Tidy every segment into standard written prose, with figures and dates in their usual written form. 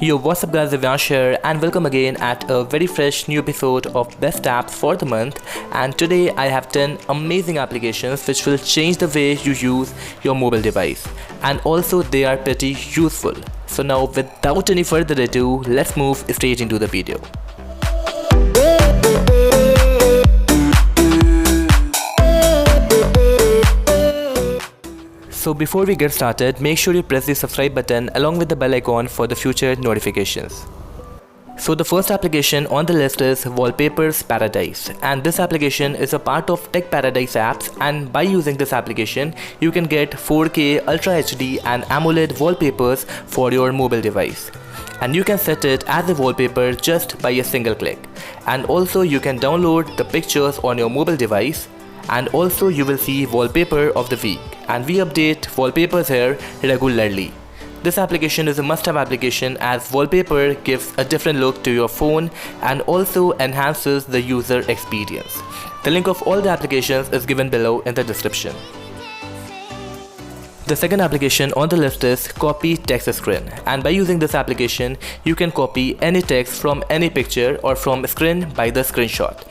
Yo, what's up guys, Divyansh here and welcome again at a very fresh new episode of Best Apps for the Month. And today I have 10 amazing applications which will change the way you use your mobile device, and also they are pretty useful. So now without any further ado, let's move straight into the video. So before we get started, make sure you press the subscribe button along with the bell icon for the future notifications. So the first application on the list is Wallpapers Paradise, and this application is a part of Tech Paradise apps, and by using this application you can get 4K Ultra HD and AMOLED wallpapers for your mobile device. And you can set it as a wallpaper just by a single click. And also you can download the pictures on your mobile device, and also you will see wallpaper of the week, and we update wallpapers here regularly. This application is a must-have application as wallpaper gives a different look to your phone and also enhances the user experience. The link of all the applications is given below in the description. The second application on the list is Copy Text Screen, and by using this application you can copy any text from any picture or from screen by the screenshot,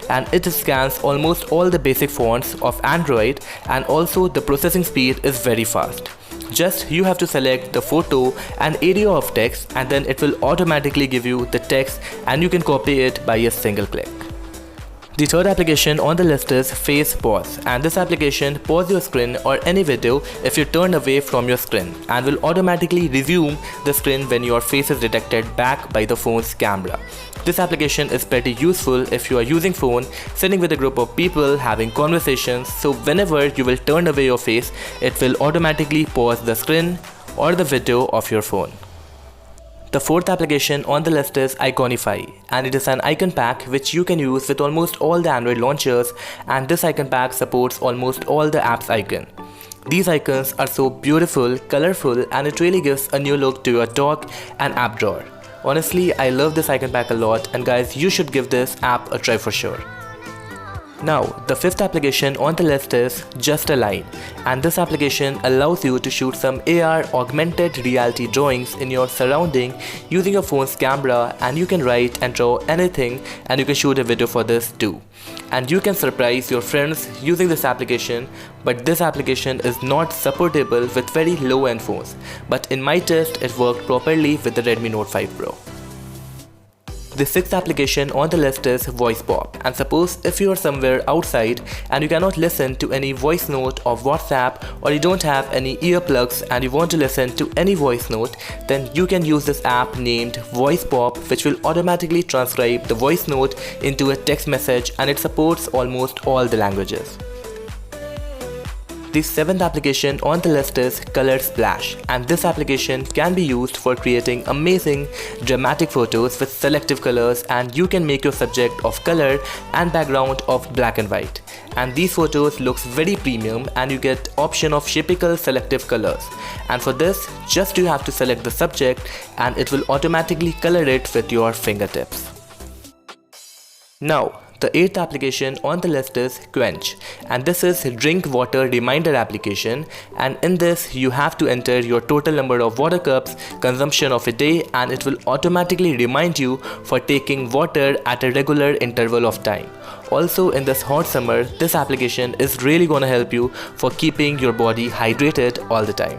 and it scans almost all the basic fonts of Android, and also the processing speed is very fast. Just you have to select the photo and area of text, and then it will automatically give you the text and you can copy it by a single click. The third application on the list is Face Pause, and this application pauses your screen or any video if you turn away from your screen, and will automatically resume the screen when your face is detected back by the phone's camera. This application is pretty useful if you are using phone, sitting with a group of people having conversations, so whenever you will turn away your face, it will automatically pause the screen or the video of your phone. The fourth application on the list is Iconify, and it is an icon pack which you can use with almost all the Android launchers, and this icon pack supports almost all the apps icon. These icons are so beautiful, colorful, and it really gives a new look to your dock and app drawer. Honestly, I love this icon pack a lot, and guys, you should give this app a try for sure. Now, the fifth application on the list is Just a Line, and this application allows you to shoot some AR augmented reality drawings in your surrounding using your phone's camera, and you can write and draw anything, and you can shoot a video for this too. And you can surprise your friends using this application, but this application is not supportable with very low-end phones, but in my test it worked properly with the Redmi Note 5 Pro. The sixth application on the list is VoiceBob, and suppose if you are somewhere outside and you cannot listen to any voice note of WhatsApp, or you don't have any earplugs and you want to listen to any voice note, then you can use this app named VoiceBob, which will automatically transcribe the voice note into a text message, and it supports almost all the languages. The seventh application on the list is Color Splash, and this application can be used for creating amazing dramatic photos with selective colors, and you can make your subject of color and background of black and white. And these photos looks very premium, and you get option of shapical selective colors. And for this, just you have to select the subject and it will automatically color it with your fingertips. Now, the eighth application on the list is Quench, and this is a drink water reminder application, and in this you have to enter your total number of water cups consumption of a day, and it will automatically remind you for taking water at a regular interval of time. Also, in this hot summer, this application is really gonna help you for keeping your body hydrated all the time.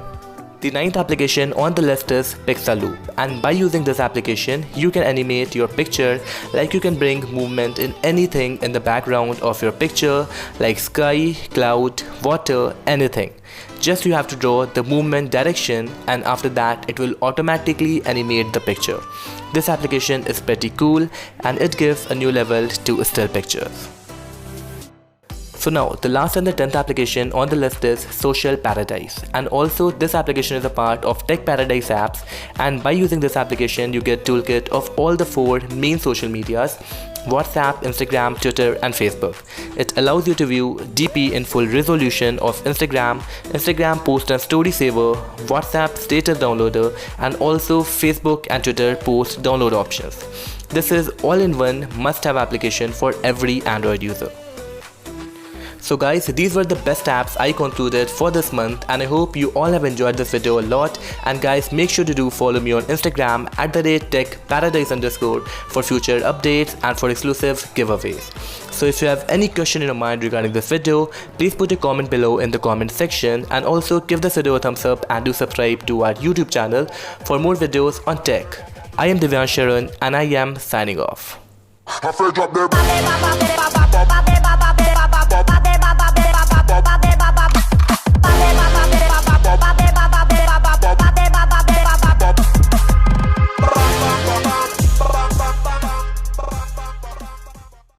The ninth application on the list is Pixaloop, and by using this application you can animate your picture, like you can bring movement in anything in the background of your picture, like sky, cloud, water, anything. Just you have to draw the movement direction, and after that it will automatically animate the picture. This application is pretty cool, and it gives a new level to still pictures. So now, the last and the 10th application on the list is Social Paradise, and also this application is a part of Tech Paradise apps, and by using this application you get toolkit of all the 4 main social medias: WhatsApp, Instagram, Twitter and Facebook. It allows you to view DP in full resolution of Instagram, Instagram post and story saver, WhatsApp status downloader, and also Facebook and Twitter post download options. This is all-in-one must-have application for every Android user. So guys, these were the best apps I concluded for this month, and I hope you all have enjoyed this video a lot. And guys, make sure to do follow me on Instagram @techparadise_ for future updates and for exclusive giveaways. So if you have any question in your mind regarding this video, please put a comment below in the comment section, and also give this video a thumbs up and do subscribe to our YouTube channel for more videos on tech. I am Divyan Sharan and I am signing off.